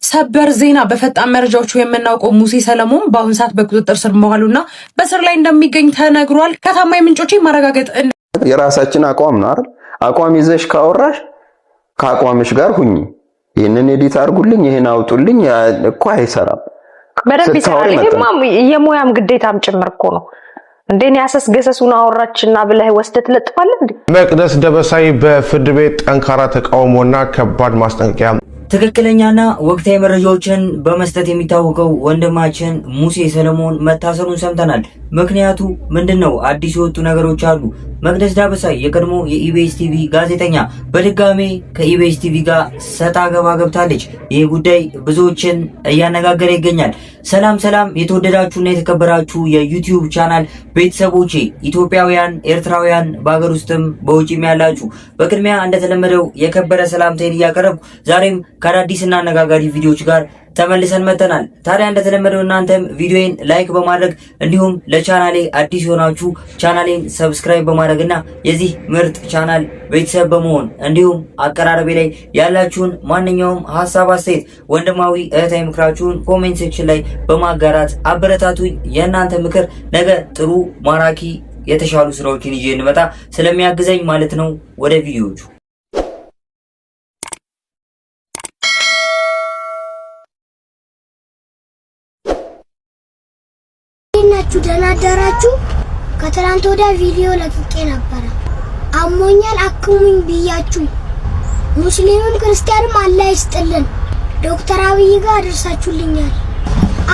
ሰበር ዜና በፈጣን መረጃዎቹ የምናውቀው ሙሴ ሰለሞን በአሁን ሰዓት በቁጥጥር ስር መዋሉና በስር ላይ እንደሚገኝ ተነግሯል። ከታማኝ ምንጮች ማረጋገጥ የራሳችን አቋም ነው አይደል? አቋም ይዘሽ ካወራሽ ከአቋምሽ ጋር ሁኚ። ይሄንን ኤዲት አድርጉልኝ፣ ይሄን አውጡልኝ እኮ አይሰራም። በደንብ ይሰራል። ይሄማ የሙያም ግዴታም ጭምር እኮ ነው። እንደኔ ያሰስ ገሰሱን አወራችና ብለህ ወስደት ለጥፋለህ እንዴ? መቅደስ ደበሳይ በፍርድ ቤት ጠንካራ ተቃውሞና ከባድ ማስጠንቀቂያ ትክክለኛና ወቅታዊ መረጃዎችን በመስጠት የሚታወቀው ወንድማችን ሙሴ ሰለሞን መታሰሩን ሰምተናል። ምክንያቱ ምንድነው? አዲስ የወጡ ነገሮች አሉ። መቅደስ ደበሳይ የቀድሞ የኢቢኤስ ቲቪ ጋዜጠኛ በድጋሜ ከኢቢኤስ ቲቪ ጋር ሰጣ ገባ ገብታለች። ይህ ጉዳይ ብዙዎችን እያነጋገረ ይገኛል። ሰላም የተወደዳችሁና የተከበራችሁ የዩቲዩብ ቻናል ቤተሰቦቼ ኢትዮጵያውያን፣ ኤርትራውያን በሀገር ውስጥም በውጭም ያላችሁ በቅድሚያ እንደተለመደው የከበረ ሰላምታዬን እያቀረብኩ ዛሬም ከአዳዲስና አነጋጋሪ ቪዲዮዎች ጋር ተመልሰን መጥተናል። ታዲያ እንደተለመደው እናንተም ቪዲዮዬን ላይክ በማድረግ እንዲሁም ለቻናሌ አዲስ የሆናችሁ ቻናሌን ሰብስክራይብ በማድረግና የዚህ ምርጥ ቻናል ቤተሰብ በመሆን እንዲሁም አቀራረቤ ላይ ያላችሁን ማንኛውም ሐሳብ፣ አስተያየት፣ ወንድማዊ እህታዊ ምክራችሁን ኮሜንት ሴክሽን ላይ በማጋራት አበረታቱኝ። የእናንተ ምክር ነገ ጥሩ ማራኪ የተሻሉ ስራዎችን ይዤ እንመጣ ስለሚያግዘኝ ማለት ነው። ወደ ቪዲዮዎቹ ናችሁ ደህና አደራችሁ። ከትላንት ወዲያ ቪዲዮ ለቅቄ ነበር። አሞኛል አክሙኝ ብያችሁ ሙስሊምም ክርስቲያንም አላህ ይስጥልን። ዶክተር አብይ ጋር አደርሳችሁልኛል።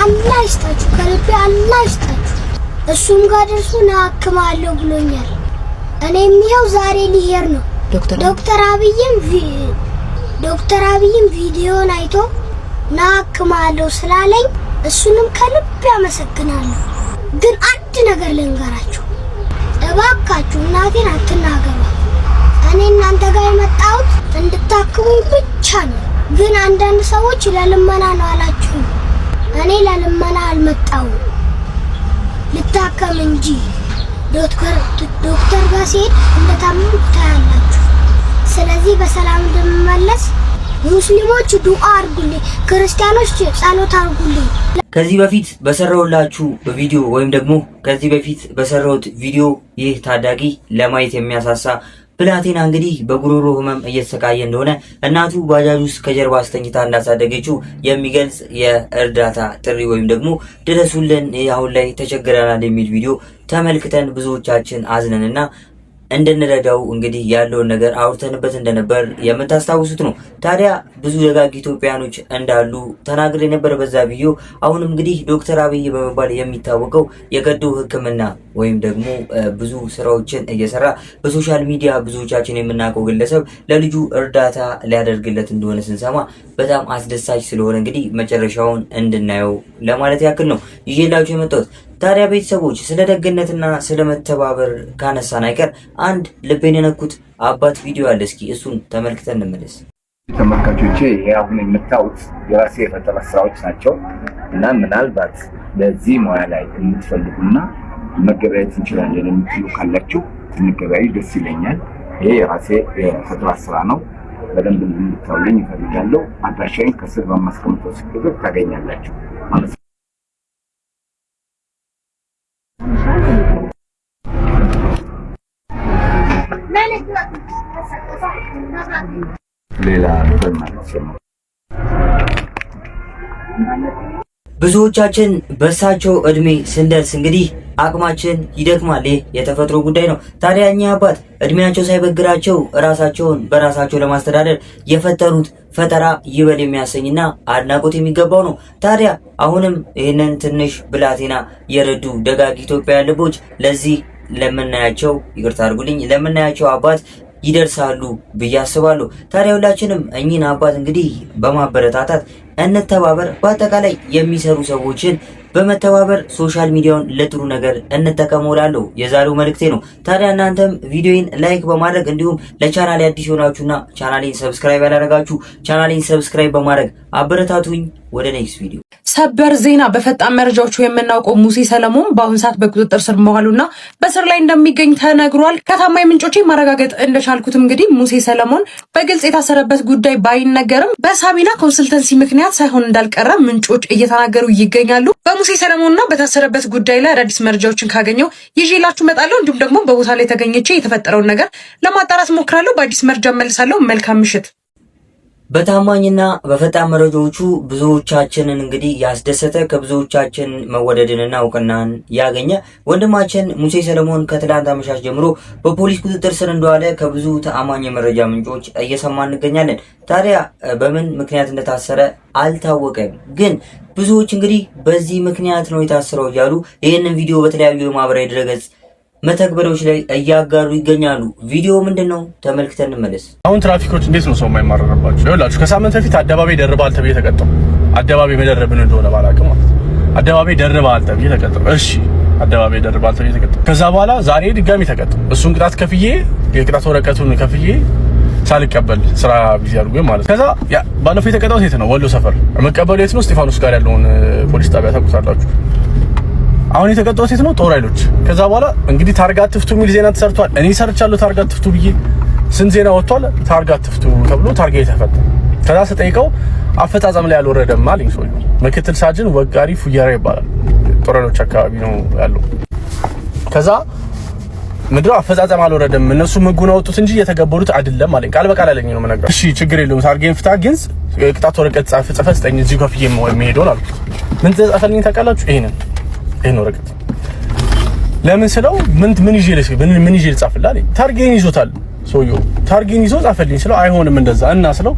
አላህ ይስጣችሁ፣ ከልቤ አላህ ይስጣችሁ። እሱም ጋር ደርሶ ናክማለሁ ብሎኛል። እኔም ይኸው ዛሬ ሊሄድ ነው። ዶክተር አብይም ቪዲዮን አይቶ ናክማለሁ ስላለኝ እሱንም ከልቤ አመሰግናለሁ። ግን አንድ ነገር ልንገራችሁ፣ እባካችሁ እናቴን አትናገሯት። እኔ እናንተ ጋር የመጣሁት እንድታክሙኝ ብቻ ነው። ግን አንዳንድ ሰዎች ለልመና ነው አላችሁ። እኔ ለልመና አልመጣሁም፣ ልታከም እንጂ። ዶክተር ጋር ሲሄድ እንደታመምኩ ታያላችሁ። ስለዚህ በሰላም እንደምመለስ ሙስሊሞች ዱአ አድርጉልኝ፣ ክርስቲያኖች ጸሎት አድርጉልኝ። ከዚህ በፊት በሰራውላችሁ ቪዲዮ ወይም ደግሞ ከዚህ በፊት በሰራውት ቪዲዮ ይህ ታዳጊ ለማየት የሚያሳሳ ብላቴና እንግዲህ በጉሮሮ ህመም እየተሰቃየ እንደሆነ እናቱ ባጃጅ ውስጥ ከጀርባ አስተኝታ እንዳሳደገችው የሚገልጽ የእርዳታ ጥሪ ወይም ደግሞ ድረሱልን አሁን ላይ ተቸግረናል የሚል ቪዲዮ ተመልክተን ብዙዎቻችን አዝነንና እንድንረዳው እንግዲህ ያለውን ነገር አውርተንበት እንደነበር የምታስታውሱት ነው። ታዲያ ብዙ ደጋግ ኢትዮጵያኖች እንዳሉ ተናግሬ ነበር በዛ ቪዲዮ። አሁንም እንግዲህ ዶክተር አብይ በመባል የሚታወቀው የቀዶ ሕክምና ወይም ደግሞ ብዙ ስራዎችን እየሰራ በሶሻል ሚዲያ ብዙዎቻችን የምናውቀው ግለሰብ ለልጁ እርዳታ ሊያደርግለት እንደሆነ ስንሰማ በጣም አስደሳች ስለሆነ እንግዲህ መጨረሻውን እንድናየው ለማለት ያክል ነው ይዤላችሁ የመጣሁት። ታዲያ ቤተሰቦች ስለ ደግነትና ስለ መተባበር ካነሳን አይቀር አንድ ልቤን የነኩት አባት ቪዲዮ አለ። እስኪ እሱን ተመልክተን እንመለስ። ተመልካቾቼ ይሄ አሁን የምታዩት የራሴ የፈጠራ ስራዎች ናቸው እና ምናልባት በዚህ ሙያ ላይ የምትፈልጉና መገበያየት እንችላለን የምትሉ ካላችሁ እንገበያዩ፣ ደስ ይለኛል። ይሄ የራሴ የፈጠራ ስራ ነው። በደንብ እንድታዩልኝ እፈልጋለሁ። አድራሻዬን ከስር በማስቀምጠው ስልክ ታገኛላችሁ ማለት ነው። ሌላ ብዙዎቻችን በሳቸው እድሜ ስንደርስ እንግዲህ አቅማችን ይደክማል። ይህ የተፈጥሮ ጉዳይ ነው። ታዲያ እኛ አባት እድሜያቸው ሳይበግራቸው ራሳቸውን በራሳቸው ለማስተዳደር የፈጠሩት ፈጠራ ይበል የሚያሰኝና አድናቆት የሚገባው ነው። ታዲያ አሁንም ይህንን ትንሽ ብላቴና የረዱ ደጋግ ኢትዮጵያ ልቦች ለዚህ ለምናያቸው ይቅርታ አድርጉልኝ ለምናያቸው አባት ይደርሳሉ ብዬ አስባለሁ። ታዲያ ሁላችንም እኚህን አባት እንግዲህ በማበረታታት እንተባበር። በአጠቃላይ የሚሰሩ ሰዎችን በመተባበር ሶሻል ሚዲያውን ለጥሩ ነገር እንጠቀመው እላለሁ። የዛሬው መልእክቴ ነው። ታዲያ እናንተም ቪዲዮን ላይክ በማድረግ እንዲሁም ለቻናሌ አዲስ ሆናችሁና ቻናሌን ሰብስክራይብ ያላደረጋችሁ ቻናሌን ሰብስክራይብ በማድረግ አበረታቱኝ። ወደ ኔክስት ቪዲዮ። ሰበር ዜና። በፈጣን መረጃዎቹ የምናውቀው ሙሴ ሰለሞን በአሁን ሰዓት በቁጥጥር ስር መዋሉና በስር ላይ እንደሚገኝ ተነግሯል። ከታማኝ ምንጮች ማረጋገጥ እንደቻልኩት እንግዲህ ሙሴ ሰለሞን በግልጽ የታሰረበት ጉዳይ ባይነገርም በሳቢና ኮንሰልተንሲ ምክንያት ሳይሆን እንዳልቀረ ምንጮች እየተናገሩ ይገኛሉ። በሙሴ ሰለሞንና በታሰረበት ጉዳይ ላይ አዳዲስ መረጃዎችን ካገኘው ይዤላችሁ እመጣለሁ። እንዲሁም ደግሞ በቦታ ላይ ተገኝቼ የተፈጠረውን ነገር ለማጣራት ሞክራለሁ። በአዲስ መረጃ መልሳለሁ። መልካም ምሽት። በታማኝና በፈጣን መረጃዎቹ ብዙዎቻችንን እንግዲህ ያስደሰተ ከብዙዎቻችን መወደድንና እውቅናን ያገኘ ወንድማችን ሙሴ ሰለሞን ከትላንት አመሻሽ ጀምሮ በፖሊስ ቁጥጥር ስር እንደዋለ ከብዙ ተአማኝ የመረጃ ምንጮች እየሰማን እንገኛለን። ታዲያ በምን ምክንያት እንደታሰረ አልታወቀም። ግን ብዙዎች እንግዲህ በዚህ ምክንያት ነው የታሰረው እያሉ ይህንን ቪዲዮ በተለያዩ የማህበራዊ ድረገጽ መተግበሪያዎች ላይ እያጋሩ ይገኛሉ። ቪዲዮ ምንድነው? ተመልክተን እንመለስ። አሁን ትራፊኮች እንዴት ነው ሰው የማይማረርባቸው? ይኸውላችሁ ከሳምንት በፊት አደባባይ ደርባል ተብዬ ተቀጣሁ። አደባባይ መደረብን እንደሆነ ባላውቅም ማለት አደባባይ ደርባል ተብዬ ተቀጣሁ። እሺ አደባባይ ደርባል ተብዬ ተቀጣሁ። ከዛ በኋላ ዛሬ ድጋሚ ተቀጣሁ። እሱን ቅጣት ከፍዬ የቅጣት ወረቀቱን ከፍዬ ሳልቀበል ስራ ቢዚ አድርጎኝ ማለት። ከዛ ባለፈው የተቀጣሁት የት ነው? ወሎ ሰፈር። መቀበሉ የት ነው? እስጢፋኖስ ጋር ያለውን ፖሊስ ጣቢያ ታውቁታላችሁ። አሁን የተቀጣሁት የት ነው? ጦር ኃይሎች። ከዛ በኋላ እንግዲህ ታርጋ አትፍቱ የሚል ዜና ተሰርቷል። እኔ ሰርቻለሁ ታርጋ አትፍቱ ብዬ ስንት ዜና ወጥቷል። ታርጋ አትፍቱ ተብሎ ታርጋ የተፈታ። ከዛ ስጠይቀው አፈጻጸም ላይ አልወረደም አለኝ ሰውዬው። ምክትል ሳጅን ወጋሪ ፉያራ ይባላል። ጦር ኃይሎች አካባቢ ነው ያለው። ከዛ ምድር አፈጻጸም አልወረደም፣ እነሱ ህጉን አወጡት እንጂ የተገበሩት አይደለም አለኝ። ቃል በቃል አለኝ ነው የምነግርህ። እሺ ችግር የለውም ታርጌን ፍታ፣ ግን ቅጣት ወረቀት ጽፈህ ስጠኝ እዚሁ ከፍዬ የምሄደውን አልኩት። ምን ተጻፈልኝ ታውቃላችሁ? ይሄን ወረቀት ለምን ስለው ምን ይዤ ልጻፍልህ አለኝ። ታርጌን ይዞታል ሰውየው፣ ታርጌን ይዞ ጻፈልኝ ስለው አይሆንም እንደዛ እና ስለው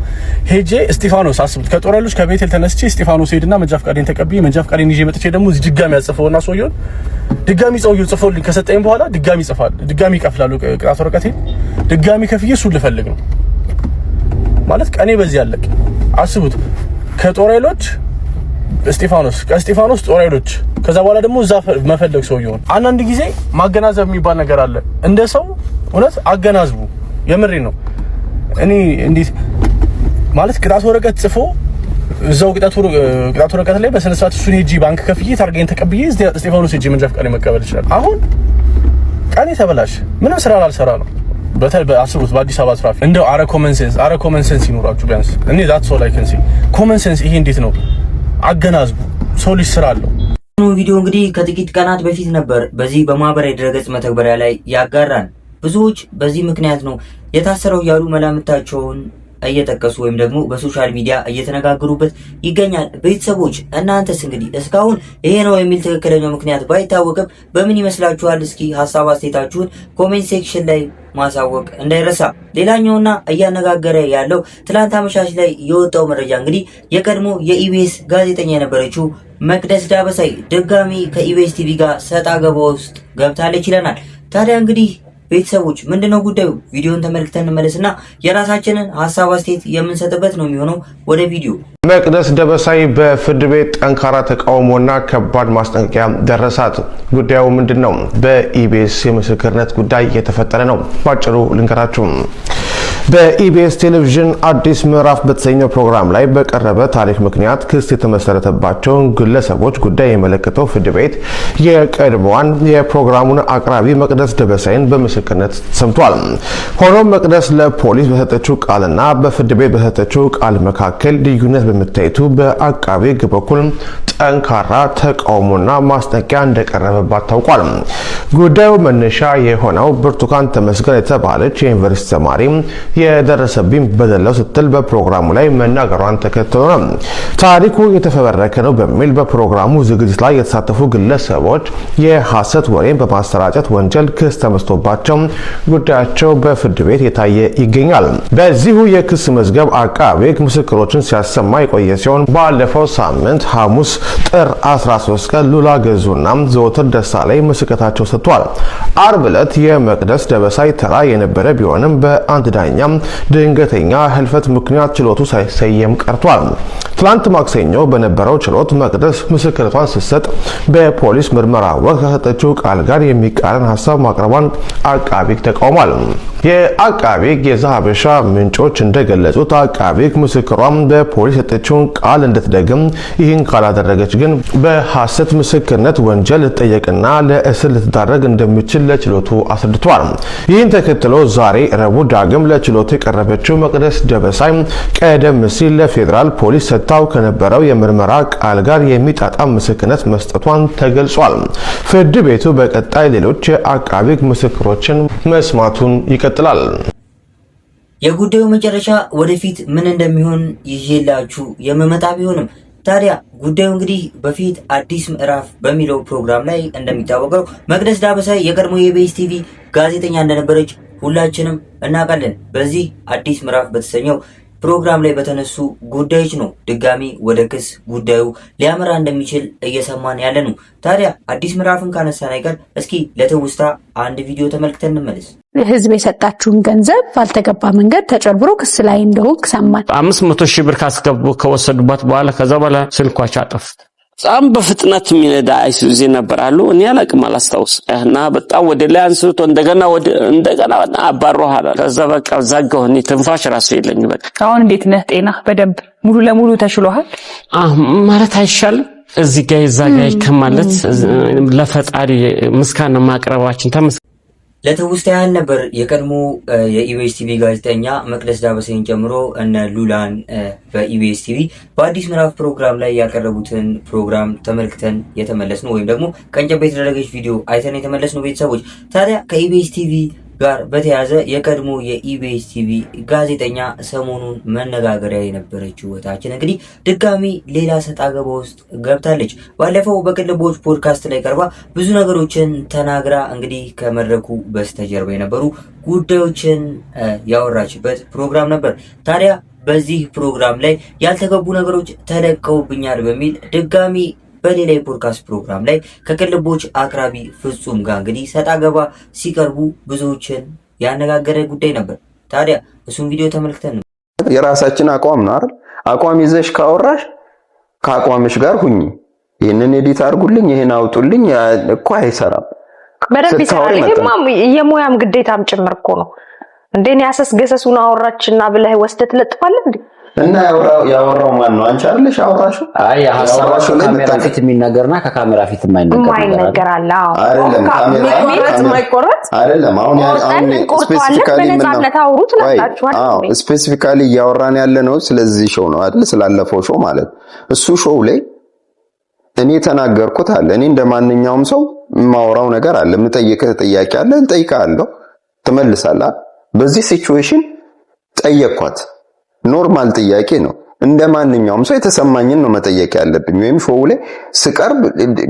ሄጄ እስጢፋኖስ አስቡት፣ ከጦር ኃይሎች ከቤቴል ተነስቼ እስጢፋኖስ ሄድና መንጃ ፈቃዴን ተቀብዬ መንጃ ፈቃዴን ይዤ መጥቼ ደግሞ እዚህ ድጋሚ ያጽፈውና ሰውየው ድጋሚ ሰውየው ጽፎልኝ ከሰጠኝ በኋላ ድጋሚ ይጽፋል፣ ድጋሚ ይከፍላሉ ቅጣት ወረቀቴን ድጋሚ ከፍዬ እሱን ልፈልግ ነው ማለት ቀኔ በዚህ ያለቅ። አስቡት ከጦር ኃይሎች እስጢፋኖስ፣ ከእስጢፋኖስ ጦር ኃይሎች፣ ከዛ በኋላ ደግሞ እዛ መፈለግ ሰውየውን። አንዳንድ ጊዜ ማገናዘብ የሚባል ነገር አለ። እንደ ሰው እውነት አገናዝቡ። የምሬ ነው። እኔ እንዴት ማለት ቅጣት ወረቀት ጽፎ እዛው ቅጣት ወረቀት ላይ በስነ ስርዓት እሱን ሄጂ ባንክ ከፍዬ ታርጌን ተቀብዬ እስጢፋኖስ ሄጂ መንጃ ፈቃድ መቀበል ይችላል። አሁን ቀኔ ተበላሽ፣ ምንም ስራ ላልሰራ ነው። አስቡት በአዲስ አበባ ትራፊክ እንደው አረ ኮመን ሴንስ ይኖራችሁ ቢያንስ። እኔ ዛት ሶ ላይክ እንሲ ኮመን ሴንስ ይሄ እንዴት ነው? አገናዝቡ። ሰው ልጅ ስራ አለው። ቪዲዮ እንግዲህ ከጥቂት ቀናት በፊት ነበር በዚህ በማህበራዊ ድረገጽ መተግበሪያ ላይ ያጋራን። ብዙዎች በዚህ ምክንያት ነው የታሰረው እያሉ መላምታቸውን እየጠቀሱ ወይም ደግሞ በሶሻል ሚዲያ እየተነጋገሩበት ይገኛል። ቤተሰቦች እናንተስ እንግዲህ እስካሁን ይሄ ነው የሚል ትክክለኛው ምክንያት ባይታወቅም በምን ይመስላችኋል? እስኪ ሀሳብ አስተያየታችሁን ኮሜንት ሴክሽን ላይ ማሳወቅ እንዳይረሳ። ሌላኛውና እያነጋገረ ያለው ትላንት አመሻሽ ላይ የወጣው መረጃ እንግዲህ የቀድሞ የኢቢኤስ ጋዜጠኛ የነበረችው መቅደስ ዳበሳይ ድጋሚ ከኢቢኤስ ቲቪ ጋር ሰጣ ገባ ውስጥ ገብታለች ይለናል። ታዲያ እንግዲህ ቤተሰቦች ምንድነው ጉዳዩ? ቪዲዮን ተመልክተን እንመለስና የራሳችንን ሀሳብ አስተያየት የምንሰጥበት ነው የሚሆነው። ወደ ቪዲዮ። መቅደስ ዳበሳይ በፍርድ ቤት ጠንካራ ተቃውሞና ከባድ ማስጠንቀቂያ ደረሳት። ጉዳዩ ምንድነው? በኢቢኤስ የምስክርነት ጉዳይ የተፈጠረ ነው። ባጭሩ ልንገራችሁ። በኢቢኤስ ቴሌቪዥን አዲስ ምዕራፍ በተሰኘው ፕሮግራም ላይ በቀረበ ታሪክ ምክንያት ክስ የተመሰረተባቸውን ግለሰቦች ጉዳይ የመለከተው ፍርድ ቤት የቀድሞዋን የፕሮግራሙን አቅራቢ መቅደስ ዳበሳይን በምስክርነት ሰምቷል። ሆኖም መቅደስ ለፖሊስ በሰጠችው ቃልና በፍርድ ቤት በሰጠችው ቃል መካከል ልዩነት በመታየቱ በአቃቤ ሕግ በኩል ጠንካራ ተቃውሞና ማስጠንቀቂያ እንደቀረበባት ታውቋል። ጉዳዩ መነሻ የሆነው ብርቱካን ተመስገን የተባለች የዩኒቨርሲቲ ተማሪ የደረሰብኝ በደለው ስትል በፕሮግራሙ ላይ መናገሯን ተከትሎ ነው። ታሪኩ የተፈበረከ ነው በሚል በፕሮግራሙ ዝግጅት ላይ የተሳተፉ ግለሰቦች የሐሰት ወሬን በማሰራጨት ወንጀል ክስ ተመስርቶባቸው ጉዳያቸው በፍርድ ቤት የታየ ይገኛል። በዚሁ የክስ መዝገብ አቃቤ ሕግ ምስክሮችን ሲያሰማ የቆየ ሲሆን ባለፈው ሳምንት ሐሙስ ጥር 13 ቀን ሉላ ገዙና ዘወትር ደሳለኝ ምስክርነታቸው ሰጥቷል። አርብ ዕለት የመቅደስ ደበሳይ ተራ የነበረ ቢሆንም በአንድ ዳኛ ድንገተኛ ህልፈት ምክንያት ችሎቱ ሳይሰየም ቀርቷል። ትላንት ማክሰኞ በነበረው ችሎት መቅደስ ምስክርቷን ስትሰጥ በፖሊስ ምርመራ ወቅት ከሰጠችው ቃል ጋር የሚቃረን ሀሳብ ማቅረቧን አቃቤ ሕግ ተቃውሟል። የአቃቤ ሕግ የዛሀበሻ ምንጮች እንደገለጹት አቃቤ ሕግ ምስክሯም በፖሊስ የሰጠችውን ቃል እንድትደግም፣ ይህን ካላደረገች ግን በሐሰት ምስክርነት ወንጀል ልትጠየቅና ለእስር ልትዳረግ እንደሚችል ለችሎቱ አስረድቷል። ይህን ተከትሎ ዛሬ ረቡዕ ዳግም ለችሎቱ የቀረበችው መቅደስ ደበሳይ ቀደም ሲል ለፌዴራል ፖሊስ ሰጥታው ከነበረው የምርመራ ቃል ጋር የሚጣጣም ምስክርነት መስጠቷን ተገልጿል። ፍርድ ቤቱ በቀጣይ ሌሎች የአቃቤ ሕግ ምስክሮችን መስማቱን ይቀጥላል። የጉዳዩ መጨረሻ ወደፊት ምን እንደሚሆን ይዤላችሁ የመመጣ ቢሆንም ታዲያ ጉዳዩ እንግዲህ በፊት አዲስ ምዕራፍ በሚለው ፕሮግራም ላይ እንደሚታወቀው መቅደስ ዳበሳይ የቀድሞ የኢቢኤስ ቲቪ ጋዜጠኛ እንደነበረች ሁላችንም እናውቃለን። በዚህ አዲስ ምዕራፍ በተሰኘው ፕሮግራም ላይ በተነሱ ጉዳዮች ነው ድጋሚ ወደ ክስ ጉዳዩ ሊያመራ እንደሚችል እየሰማን ያለ ነው። ታዲያ አዲስ ምዕራፍን ካነሳን አይቀር እስኪ ለትውስታ አንድ ቪዲዮ ተመልክተን እንመለስ። ህዝብ የሰጣችሁን ገንዘብ ባልተገባ መንገድ ተጨብሮ ክስ ላይ እንደሆንክ ሰማን። 500 ሺህ ብር ከወሰዱባት በኋላ ከዛ በኋላ ስልኳቸው አጠፉት። በጣም በፍጥነት የሚነዳ አይሱዚ ነበር አሉ። እኔ አላቅም አላስታውስና በጣም ወደ ላይ አንስቶ እንደገና አባሮሃል። ከዛ በቃ ዛጋሁኝ። ትንፋሽ ራሱ የለኝ። በቃ አሁን እንዴት ነህ? ጤና በደንብ ሙሉ ለሙሉ ተሽሎሃል ማለት አይሻልም? እዚህ ጋር እዛ ጋር ከማለት ለፈጣሪ ምስጋና ማቅረባችን ለትውስታ ያህል ነበር የቀድሞ የኢቢኤስ ቲቪ ጋዜጠኛ መቅደስ ዳበሳይን ጨምሮ እነ ሉላን በኢቢኤስ ቲቪ በአዲስ ምዕራፍ ፕሮግራም ላይ ያቀረቡትን ፕሮግራም ተመልክተን የተመለስነው ወይም ደግሞ ቀንጨብ የተደረገች ቪዲዮ አይተን የተመለስነው ቤተሰቦች። ታዲያ ከኢቢኤስ ቲቪ ጋር በተያያዘ የቀድሞ የኢቢኤስ ቲቪ ጋዜጠኛ ሰሞኑን መነጋገሪያ የነበረችው ወታችን እንግዲህ ድጋሚ ሌላ ሰጣ ገባ ውስጥ ገብታለች። ባለፈው በቅልቦች ፖድካስት ላይ ቀርባ ብዙ ነገሮችን ተናግራ እንግዲህ ከመድረኩ በስተጀርባ የነበሩ ጉዳዮችን ያወራችበት ፕሮግራም ነበር። ታዲያ በዚህ ፕሮግራም ላይ ያልተገቡ ነገሮች ተለቀውብኛል በሚል ድጋሚ በሌላ የፖድካስት ፕሮግራም ላይ ከቅልቦች አቅራቢ ፍጹም ጋር እንግዲህ ሰጣ ገባ ሲቀርቡ ብዙዎችን ያነጋገረ ጉዳይ ነበር። ታዲያ እሱን ቪዲዮ ተመልክተን የራሳችን አቋም ነው አይደል? አቋም ይዘሽ ካወራሽ ከአቋምሽ ጋር ሁኚ። ይሄንን ኤዲት አድርጉልኝ፣ ይሄን አውጡልኝ እኮ አይሰራም። በደንብ ይሰራል። ይሄማ የሙያም ግዴታም ጭምር እኮ ነው። እንደኔ ያሰስ ገሰሱን አወራችና ብለህ ወስደህ ትለጥፋለህ እንዴ? እና ያወራው ማን ነው? አንቺ አይደለሽ አወራሽው? አይ ሐሳባችሁ ካሜራ ፊት የሚነገርና ከካሜራ ፊት የማይነገር አለ። አይደለም ካሜራ አይደለም። አሁን ስፔሲፊካሊ እያወራን ያለ ነው ስለዚህ ሾው ነው አይደል? ስላለፈው ሾው ማለት እሱ ሾው ላይ እኔ ተናገርኩት አለ። እኔ እንደማንኛውም ሰው የማወራው ነገር አለ። የምጠይቅህ ጥያቄ አለ፣ እንጠይቃለሁ፣ ትመልሳለህ። በዚህ ሲቹዌሽን ጠየቅኳት። ኖርማል ጥያቄ ነው። እንደማንኛውም ሰው የተሰማኝን ነው መጠየቅ ያለብኝ። ወይም ሾው ላይ ስቀርብ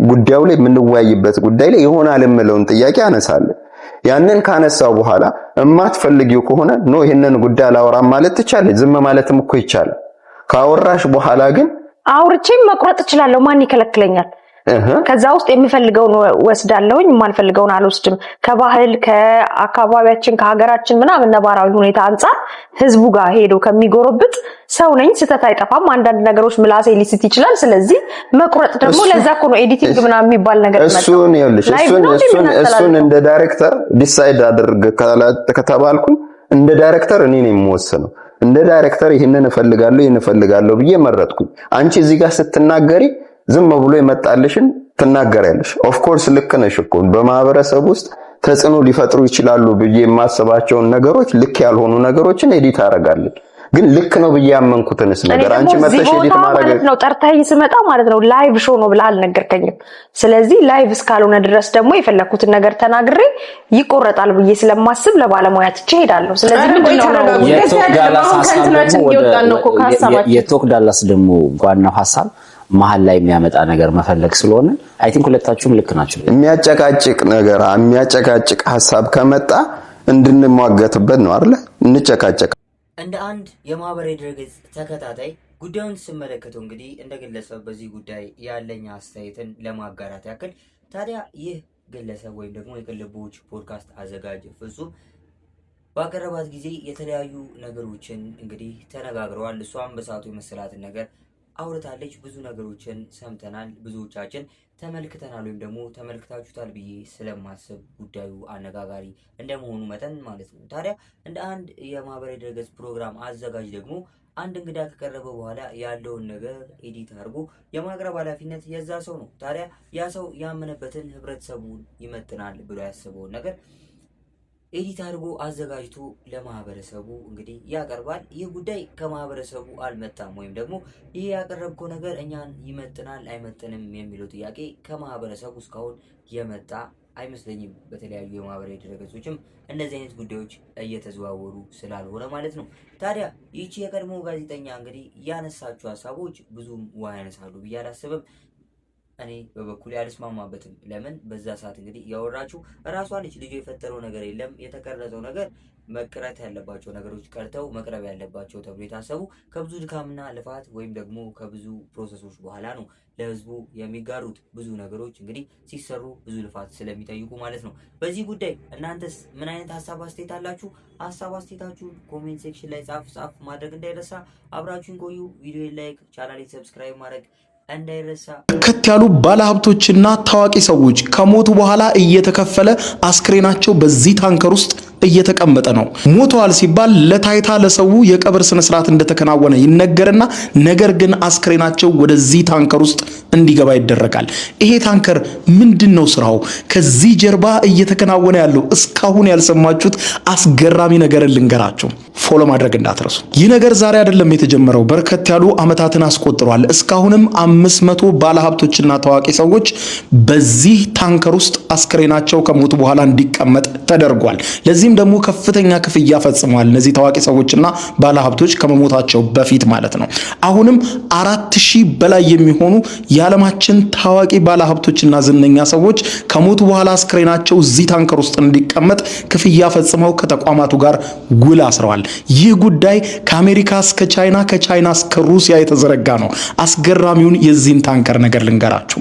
ጉዳዩ ላይ የምንወያይበት ጉዳይ ላይ ይሆናል የምለውን ጥያቄ አነሳለሁ። ያንን ካነሳው በኋላ እማትፈልጊው ከሆነ ነው ይሄንን ጉዳይ አላወራም ማለት ትቻለሽ። ዝም ማለትም እኮ ይቻላል። ካወራሽ በኋላ ግን አውርቼም መቁረጥ እችላለሁ። ማን ይከለክለኛል? ከዛ ውስጥ የሚፈልገውን ወስዳለሁኝ፣ የማልፈልገውን አልወስድም። ከባህል ከአካባቢያችን ከሀገራችን ምናምን ነባራዊ ሁኔታ አንፃር ህዝቡ ጋር ሄዶ ከሚጎረብጥ ሰው ነኝ፣ ስህተት አይጠፋም። አንዳንድ ነገሮች ምላሴ ሊስት ይችላል። ስለዚህ መቁረጥ ደግሞ ለዛ እኮ ነው ኤዲቲንግ ምናምን የሚባል ነገር መጣ። እሱን እንደ ዳይሬክተር ዲሳይድ አድርግ ከተባልኩኝ እንደ ዳይሬክተር እኔ ነኝ የምወስነው። እንደ ዳይሬክተር ይሄንን እፈልጋለሁ ብዬ መረጥኩኝ። አንቺ እዚህ ጋር ስትናገሪ ዝም ብሎ ይመጣልሽን ትናገሪያለሽ። ኦፍ ኮርስ ልክ ነሽ እኮ በማህበረሰብ ውስጥ ተጽዕኖ ሊፈጥሩ ይችላሉ ብዬ የማስባቸውን ነገሮች ልክ ያልሆኑ ነገሮችን ኤዲት አደርጋለሁ። ግን ልክ ነው ብዬ ያመንኩትንስ ነገር አንቺ መተሽ ኤዲት ማድረግ ነው። ጠርተኸኝ ስመጣ ማለት ነው ላይቭ ሾው ነው ብለህ አልነገርከኝም። ስለዚህ ላይቭ እስካልሆነ ድረስ ደግሞ የፈለኩትን ነገር ተናግሬ ይቆረጣል ብዬ ስለማስብ ለባለሙያ ትቼ ሄዳለሁ። ስለዚህ የቶክ ዳላስ ደግሞ ዋናው ሐሳብ መሀል ላይ የሚያመጣ ነገር መፈለግ ስለሆነ አይ ቲንክ ሁለታችሁም ልክ ናችሁ። የሚያጨቃጭቅ ነገር የሚያጨቃጭቅ ሐሳብ ከመጣ እንድንሟገትበት ነው አይደል? እንጨቃጨቅ። እንደ አንድ የማህበራዊ ድረገጽ ተከታታይ ጉዳዩን ስመለከተው እንግዲህ እንደ ግለሰብ በዚህ ጉዳይ ያለኝ አስተያየትን ለማጋራት ያክል ታዲያ ይህ ግለሰብ ወይም ደግሞ የቅልቦች ፖድካስት አዘጋጅ ፍጹም ባቀረባት ጊዜ የተለያዩ ነገሮችን እንግዲህ ተነጋግረዋል። እሷም በሰዓቱ የመሰላትን ነገር አውርታለች። ብዙ ነገሮችን ሰምተናል፣ ብዙዎቻችን ተመልክተናል ወይም ደግሞ ተመልክታችሁታል ብዬ ስለማስብ ጉዳዩ አነጋጋሪ እንደመሆኑ መጠን ማለት ነው። ታዲያ እንደ አንድ የማህበራዊ ድረገጽ ፕሮግራም አዘጋጅ ደግሞ አንድ እንግዳ ከቀረበ በኋላ ያለውን ነገር ኤዲት አድርጎ የማቅረብ ኃላፊነት የዛ ሰው ነው። ታዲያ ያ ሰው ያመነበትን ህብረተሰቡን ይመጥናል ብሎ ያሰበውን ነገር ኤዲት አድርጎ አዘጋጅቶ ለማህበረሰቡ እንግዲህ ያቀርባል። ይህ ጉዳይ ከማህበረሰቡ አልመጣም ወይም ደግሞ ይህ ያቀረብከው ነገር እኛን ይመጥናል አይመጥንም የሚለው ጥያቄ ከማህበረሰቡ እስካሁን የመጣ አይመስለኝም። በተለያዩ የማህበራዊ ድረገጾችም እንደዚህ አይነት ጉዳዮች እየተዘዋወሩ ስላልሆነ ማለት ነው። ታዲያ ይቺ የቀድሞ ጋዜጠኛ እንግዲህ ያነሳቸው ሀሳቦች ብዙም ውሃ ያነሳሉ ብዬ አላስብም። እኔ በበኩሌ አልስማማበትም። ለምን በዛ ሰዓት እንግዲህ ያወራችሁ ራሷ ልጅ የፈጠረው ነገር የለም። የተቀረጸው ነገር መቅረት ያለባቸው ነገሮች ቀርተው መቅረብ ያለባቸው ተብሎ የታሰቡ ከብዙ ድካምና ልፋት ወይም ደግሞ ከብዙ ፕሮሰሶች በኋላ ነው ለህዝቡ የሚጋሩት። ብዙ ነገሮች እንግዲህ ሲሰሩ ብዙ ልፋት ስለሚጠይቁ ማለት ነው። በዚህ ጉዳይ እናንተስ ምን አይነት ሀሳብ አስተያየት አላችሁ? ሀሳብ አስተያየታችሁን ኮሜንት ሴክሽን ላይ ጻፍ ማድረግ እንዳይረሳ። አብራችሁን ቆዩ። ቪዲዮ ላይክ፣ ቻናሌን ሰብስክራይብ ማድረግ እንዳይረሳ። በርከት ያሉ ባለሀብቶችና ታዋቂ ሰዎች ከሞቱ በኋላ እየተከፈለ አስክሬናቸው በዚህ ታንከር ውስጥ እየተቀመጠ ነው። ሞተዋል ሲባል ለታይታ ለሰው የቀብር ስነ ስርዓት እንደተከናወነ ይነገርና ነገር ግን አስክሬናቸው ወደዚህ ታንከር ውስጥ እንዲገባ ይደረጋል። ይሄ ታንከር ምንድነው ስራው? ከዚህ ጀርባ እየተከናወነ ያለው እስካሁን ያልሰማችሁት አስገራሚ ነገር ልንገራችሁ። ፎሎ ማድረግ እንዳትረሱ። ይህ ነገር ዛሬ አይደለም የተጀመረው፣ በርከት ያሉ አመታትን አስቆጥሯል። እስካሁንም 500 ባለሀብቶችና ታዋቂ ሰዎች በዚህ ታንከር ውስጥ አስክሬናቸው ከሞቱ በኋላ እንዲቀመጥ ተደርጓል። ለዚህም ደግሞ ከፍተኛ ክፍያ ፈጽመዋል እነዚህ ታዋቂ ሰዎችና ባለሀብቶች ከመሞታቸው በፊት ማለት ነው። አሁንም 4000 በላይ የሚሆኑ የዓለማችን ታዋቂ ባለሀብቶችና ዝነኛ ሰዎች ከሞቱ በኋላ አስክሬናቸው እዚህ ታንከር ውስጥ እንዲቀመጥ ክፍያ ፈጽመው ከተቋማቱ ጋር ውል አስረዋል። ይህ ጉዳይ ከአሜሪካ እስከ ቻይና፣ ከቻይና እስከ ሩሲያ የተዘረጋ ነው። አስገራሚውን የዚህን ታንከር ነገር ልንገራችሁ።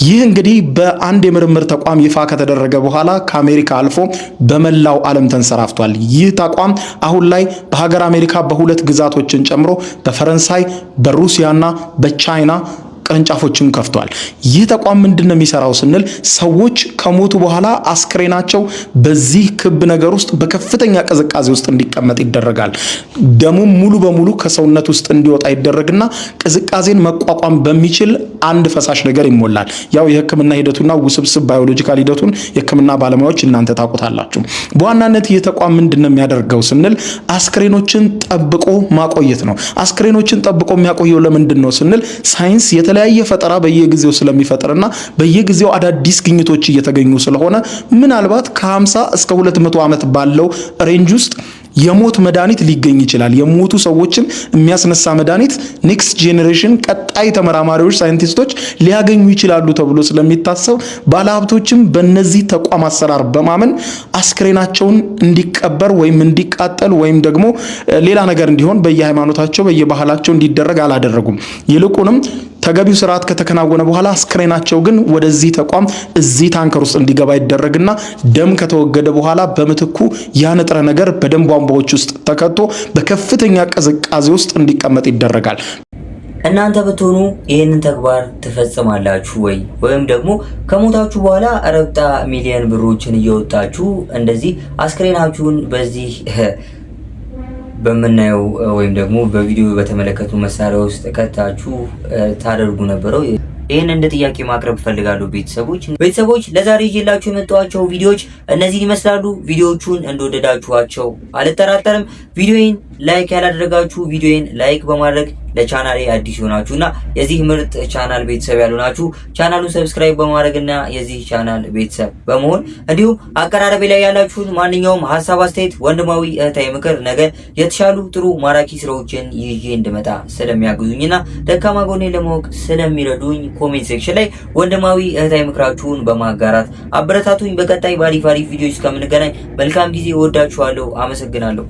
ይህ እንግዲህ በአንድ የምርምር ተቋም ይፋ ከተደረገ በኋላ ከአሜሪካ አልፎ በመላው ዓለም ተንሰራፍቷል። ይህ ተቋም አሁን ላይ በሀገር አሜሪካ በሁለት ግዛቶችን ጨምሮ በፈረንሳይ፣ በሩሲያና በቻይና ቅርንጫፎችን ከፍቷል። ይህ ተቋም ምንድነው የሚሰራው ስንል ሰዎች ከሞቱ በኋላ አስክሬናቸው በዚህ ክብ ነገር ውስጥ በከፍተኛ ቅዝቃዜ ውስጥ እንዲቀመጥ ይደረጋል። ደሙም ሙሉ በሙሉ ከሰውነት ውስጥ እንዲወጣ ይደረግና ቅዝቃዜን መቋቋም በሚችል አንድ ፈሳሽ ነገር ይሞላል። ያው የሕክምና ሂደቱና ውስብስብ ባዮሎጂካል ሂደቱን የሕክምና ባለሙያዎች እናንተ ታውቁታላችሁ። በዋናነት ይህ ተቋም ምንድነው የሚያደርገው ስንል አስክሬኖችን ጠብቆ ማቆየት ነው። አስክሬኖችን ጠብቆ የሚያቆየው ለምንድን ነው ስንል ሳይንስ የተለያየ ፈጠራ በየጊዜው ስለሚፈጠርና በየጊዜው አዳዲስ ግኝቶች እየተገኙ ስለሆነ ምናልባት ከ50 እስከ 200 ዓመት ባለው ሬንጅ ውስጥ የሞት መድኃኒት ሊገኝ ይችላል። የሞቱ ሰዎችን የሚያስነሳ መድኃኒት ኔክስት ጄኔሬሽን ቀጣይ ተመራማሪዎች ሳይንቲስቶች ሊያገኙ ይችላሉ ተብሎ ስለሚታሰብ ባለሀብቶችም በእነዚህ ተቋም አሰራር በማመን አስክሬናቸውን እንዲቀበር ወይም እንዲቃጠል ወይም ደግሞ ሌላ ነገር እንዲሆን በየሃይማኖታቸው በየባህላቸው እንዲደረግ አላደረጉም። ይልቁንም ተገቢው ስርዓት ከተከናወነ በኋላ አስክሬናቸው ግን ወደዚህ ተቋም እዚህ ታንከር ውስጥ እንዲገባ ይደረግና ደም ከተወገደ በኋላ በምትኩ ያ ንጥረ ነገር በደም ቧንቧዎች ውስጥ ተከቶ በከፍተኛ ቅዝቃዜ ውስጥ እንዲቀመጥ ይደረጋል። እናንተ ብትሆኑ ይህንን ተግባር ትፈጽማላችሁ ወይ? ወይም ደግሞ ከሞታችሁ በኋላ ረብጣ ሚሊዮን ብሮችን እየወጣችሁ እንደዚህ አስክሬናችሁን በዚህ በመናየው ወይም ደግሞ በቪዲዮ በተመለከቱ መሳሪያ ውስጥ ከታችሁ ታደርጉ ነበረው? ይህን እንደ ጥያቄ ማቅረብ ፈልጋለሁ። ቤተሰቦች ለዛሬ ይዤላችሁ የመጣኋቸው ቪዲዮዎች እነዚህን ይመስላሉ። ቪዲዮዎቹን እንደወደዳችኋቸው አልጠራጠርም። ቪዲዮዬን ላይክ ያላደረጋችሁ ቪዲዮዬን ላይክ በማድረግ ለቻናሌ አዲስ ሆናችሁና የዚህ ምርጥ ቻናል ቤተሰብ ያልሆናችሁ ቻናሉን ሰብስክራይብ በማድረግና የዚህ ቻናል ቤተሰብ በመሆን እንዲሁም አቀራረቤ ላይ ያላችሁን ማንኛውም ሀሳብ፣ አስተያየት፣ ወንድማዊ እህታዊ ምክር ነገር የተሻሉ ጥሩ ማራኪ ስራዎችን ይዤ እንድመጣ ስለሚያግዙኝና ደካማ ጎኔን ለማወቅ ስለሚረዱኝ ኮሜንት ሴክሽን ላይ ወንድማዊ እህታዊ ምክራችሁን በማጋራት አበረታቱኝ። በቀጣይ ባሪፍ ቪዲዮዎች እስከምንገናኝ መልካም ጊዜ። ወዳችኋለሁ። አመሰግናለሁ።